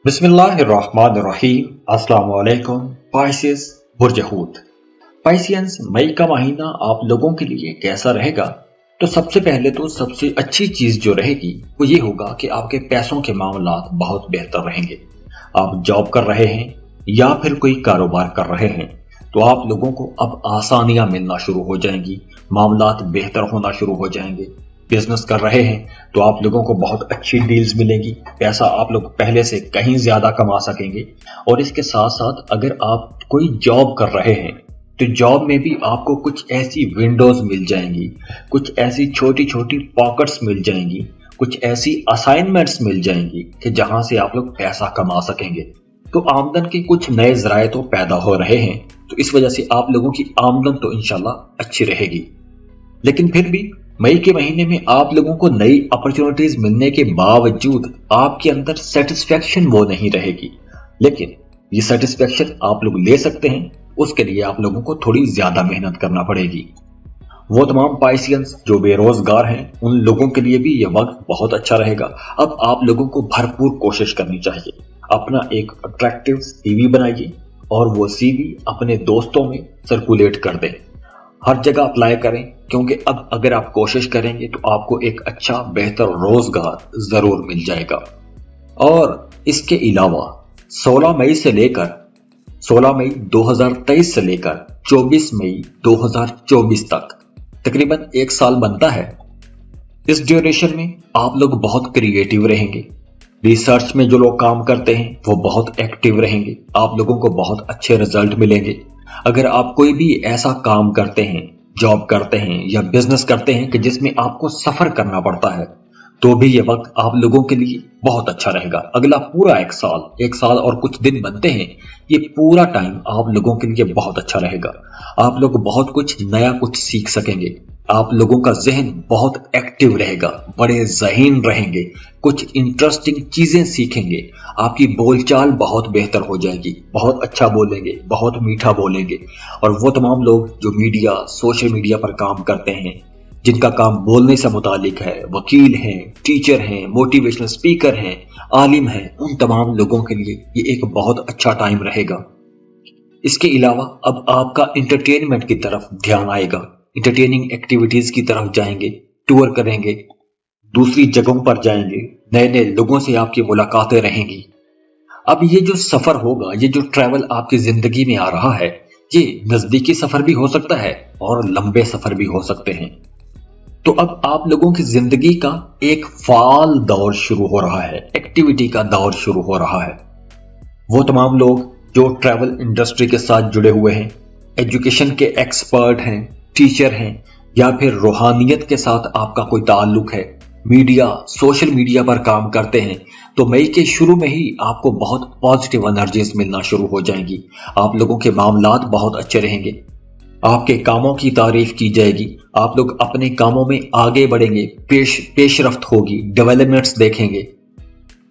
बिस्मिल्लाहिर्रहमानिर्रहीम। अस्सलाम वालेकुम। पाइसेस बुर्ज-ए-हूत। पाइसियंस, मई का महीना आप लोगों के लिए कैसा रहेगा? तो सबसे पहले तो सबसे अच्छी चीज जो रहेगी वो ये होगा कि आपके पैसों के मामलात बहुत बेहतर रहेंगे। आप जॉब कर रहे हैं या फिर कोई कारोबार कर रहे हैं तो आप लोगों को अब आसानियां मिलना शुरू हो जाएंगी, मामलात बेहतर होना शुरू हो जाएंगे। बिजनेस कर रहे हैं तो आप लोगों को बहुत अच्छी डील्स मिलेंगी, पैसा आप लोग पहले से कहीं ज्यादा कमा सकेंगे। और इसके साथ साथ अगर आप कोई जॉब कर रहे हैं तो जॉब में भी आपको कुछ ऐसी विंडोज मिल जाएंगी, कुछ ऐसी छोटी छोटी पॉकेट्स मिल जाएंगी, कुछ ऐसी असाइनमेंट्स मिल जाएंगी कि जहां से आप लोग पैसा कमा सकेंगे। तो आमदन के कुछ नए जराए तो पैदा हो रहे हैं, तो इस वजह से आप लोगों की आमदन तो इंशाल्लाह अच्छी रहेगी। लेकिन फिर भी मई के महीने में आप लोगों को नई अपॉर्चुनिटीज मिलने के बावजूद आपके अंदर सेटिस्फेक्शन वो नहीं रहेगी। लेकिन ये सेटिस्फेक्शन आप लोग ले सकते हैं, उसके लिए आप लोगों को थोड़ी ज्यादा मेहनत करना पड़ेगी। वो तमाम पाइसियंस जो बेरोजगार हैं उन लोगों के लिए भी ये वक्त बहुत अच्छा रहेगा। अब आप लोगों को भरपूर कोशिश करनी चाहिए, अपना एक अट्रैक्टिव सीवी बनाइए और वो सीवी अपने दोस्तों में सर्कुलेट कर दें, हर जगह अप्लाई करें, क्योंकि अब अगर आप कोशिश करेंगे तो आपको एक अच्छा बेहतर रोजगार जरूर मिल जाएगा। और इसके अलावा 16 मई 2023 से लेकर 24 मई 2024 तक तकरीबन एक साल बनता है। इस ड्यूरेशन में आप लोग बहुत क्रिएटिव रहेंगे, रिसर्च में जो लोग काम करते हैं वो बहुत एक्टिव रहेंगे, आप लोगों को बहुत अच्छे रिजल्ट मिलेंगे। अगर आप कोई भी ऐसा काम करते हैं, जॉब करते हैं या बिजनेस करते हैं कि जिसमें आपको सफर करना पड़ता है, तो भी ये वक्त आप लोगों के लिए बहुत अच्छा रहेगा। अगला पूरा एक साल और कुछ दिन बनते हैं, ये पूरा टाइम आप लोगों के लिए बहुत अच्छा रहेगा। आप लोग बहुत कुछ नया कुछ सीख सकेंगे, आप लोगों का जहन बहुत एक्टिव रहेगा, बड़े ज़हीन रहेंगे, कुछ इंटरेस्टिंग चीजें सीखेंगे, आपकी बोलचाल बहुत बेहतर हो जाएगी, बहुत अच्छा बोलेंगे, बहुत मीठा बोलेंगे। और वो तमाम लोग जो सोशल मीडिया पर काम करते हैं, जिनका काम बोलने से मुतालिक है, वकील हैं, टीचर हैं, मोटिवेशनल स्पीकर हैं, आलिम हैं, उन तमाम लोगों के लिए ये एक बहुत अच्छा टाइम रहेगा। इसके अलावा अब आपका इंटरटेनमेंट की तरफ ध्यान आएगा, इंटरटेनिंग एक्टिविटीज की तरफ जाएंगे, टूर करेंगे, दूसरी जगहों पर जाएंगे, नए नए लोगों से आपकी मुलाकातें रहेंगी। अब ये जो सफर होगा, ये जो ट्रैवल आपकी जिंदगी में आ रहा है, ये नजदीकी सफर भी हो सकता है और लंबे सफर भी हो सकते हैं। तो अब आप लोगों की जिंदगी का एक फाल दौर शुरू हो रहा है, एक्टिविटी का दौर शुरू हो रहा है। वो तमाम लोग जो ट्रैवल इंडस्ट्री के साथ जुड़े हुए हैं, एजुकेशन के एक्सपर्ट हैं, टीचर हैं, या फिर रूहानियत के साथ आपका कोई ताल्लुक है, सोशल मीडिया पर काम करते हैं, तो मई के शुरू में ही आपको बहुत पॉजिटिव एनर्जीज मिलना शुरू हो जाएंगी। आप लोगों के मामलात बहुत अच्छे रहेंगे, आपके कामों की तारीफ की जाएगी, आप लोग अपने कामों में आगे बढ़ेंगे, पेशरफ्त होगी, डेवलपमेंट्स देखेंगे।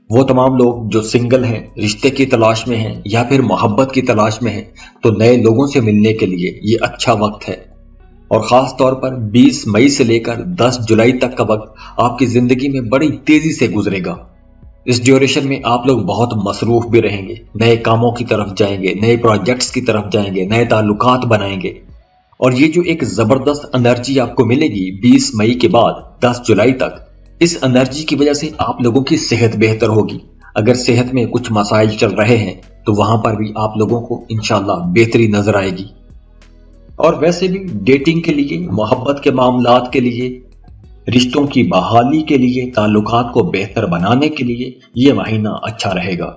वो तमाम लोग जो सिंगल हैं, रिश्ते की तलाश में हैं या फिर मोहब्बत की तलाश में हैं, तो नए लोगों से मिलने के लिए ये अच्छा वक्त है। और खास तौर पर 20 मई से लेकर 10 जुलाई तक का वक्त आपकी जिंदगी में बड़ी तेजी से गुजरेगा। इस ड्यूरेशन में आप लोग बहुत मसरूफ भी रहेंगे, नए कामों की तरफ जाएंगे, नए प्रोजेक्ट्स की तरफ जाएंगे, नए ताल्लुकात बनाएंगे। और ये जो एक जबरदस्त एनर्जी आपको मिलेगी 20 मई के बाद 10 जुलाई तक, इस एनर्जी की वजह से आप लोगों की सेहत बेहतर होगी। अगर सेहत में कुछ मसाइल चल रहे हैं तो वहां पर भी आप लोगों को इंशाल्लाह बेहतरी नजर आएगी। और वैसे भी डेटिंग के लिए, मोहब्बत के मामलात के लिए, रिश्तों की बहाली के लिए, ताल्लुकात को बेहतर बनाने के लिए ये महीना अच्छा रहेगा।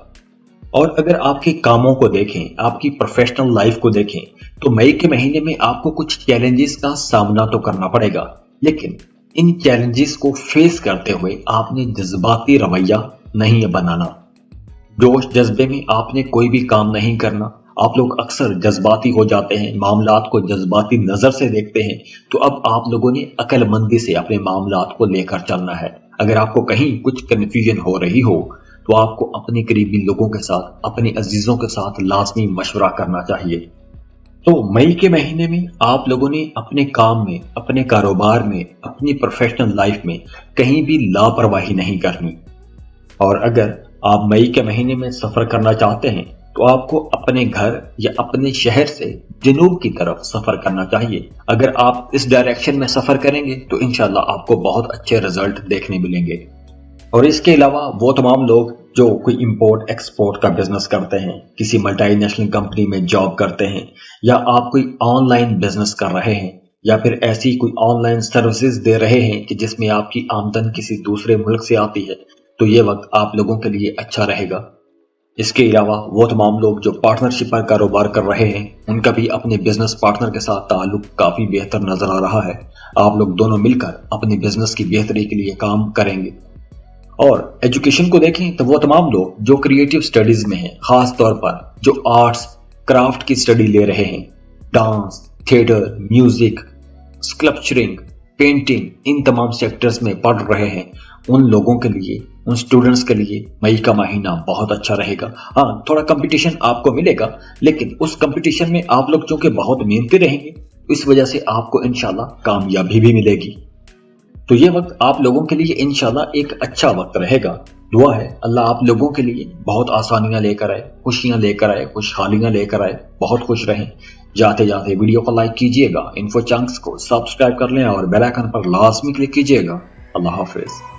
और अगर आपके कामों को देखें, आपकी प्रोफेशनल लाइफ को देखें, तो मई के महीने में आपको कुछ चैलेंजेस का सामना तो करना पड़ेगा, लेकिन इन चैलेंजेस को फेस करते हुए आपने जज्बाती रवैया नहीं बनाना। जोश जज्बे में आपने कोई भी काम नहीं करना। आप लोग अक्सर जज्बाती हो जाते हैं, मामलात को जज्बाती नजर से देखते हैं, तो अब आप लोगों ने अक्लमंदी से अपने मामलात को लेकर चलना है। अगर आपको कहीं कुछ कंफ्यूजन हो रही हो तो आपको अपने करीबी लोगों के साथ, अपने अजीजों के साथ लाजमी मशवरा करना चाहिए। तो मई के महीने में आप लोगों ने अपने काम में, अपने कारोबार में, अपनी प्रोफेशनल लाइफ में कहीं भी लापरवाही नहीं करनी। और अगर آپ مئی کے مہینے میں سفر کرنا چاہتے ہیں تو آپ کو اپنے گھر یا اپنے شہر سے جنوب کی طرف سفر کرنا چاہیے۔ اگر آپ اس ڈائریکشن میں سفر کریں گے تو انشاءاللہ آپ کو بہت اچھے رزلٹ دیکھنے ملیں گے۔ اور اس کے علاوہ وہ تمام لوگ جو کوئی امپورٹ ایکسپورٹ کا بزنس کرتے ہیں، کسی ملٹی نیشنل کمپنی میں جاب کرتے ہیں، یا آپ کوئی آن لائن بزنس کر رہے ہیں، یا پھر ایسی کوئی آن لائن سروسز دے رہے ہیں کہ جس میں آپ کی آمدن کسی دوسرے ملک سے آتی ہے، تو یہ وقت آپ لوگوں کے لیے اچھا رہے گا۔ اس کے علاوہ وہ تمام لوگ جو پارٹنرشپ پر کاروبار کر رہے ہیں، ان کا بھی اپنے بزنس پارٹنر کے ساتھ تعلق کافی بہتر نظر آ رہا ہے۔ آپ لوگ دونوں مل کر اپنے بزنس کی بہتری کے لیے کام کریں گے۔ اور ایجوکیشن کو دیکھیں تو وہ تمام لوگ جو کریٹیو سٹڈیز میں ہیں، خاص طور پر جو آرٹس کرافٹ کی سٹڈی لے رہے ہیں، ڈانس، تھیٹر، میوزک، اسکلپچرنگ، پینٹنگ، ان تمام سیکٹرز میں پڑھ رہے ہیں، ان لوگوں کے لیے، ان سٹوڈنٹس کے لیے مئی کا مہینہ بہت اچھا رہے گا۔ ہاں، تھوڑا کمپٹیشن آپ کو ملے گا، لیکن اس کمپٹیشن میں آپ لوگ چونکہ بہت محنتی رہیں گے، اس وجہ سے آپ کو انشاءاللہ کامیابی بھی ملے گی۔ تو یہ وقت آپ لوگوں کے لیے انشاءاللہ ایک اچھا وقت رہے گا۔ دعا ہے اللہ آپ لوگوں کے لیے بہت آسانیاں لے کر آئے، خوشیاں لے کر آئے، خوشحالیاں لے کر آئے، بہت خوش رہیں۔ جاتے جاتے ویڈیو کو لائک کیجئے گا، انفو چنکس کو سبسکرائب کر لیں اور بیل آئیکن پر لازمی کلک کیجئے گا۔ اللہ حافظ۔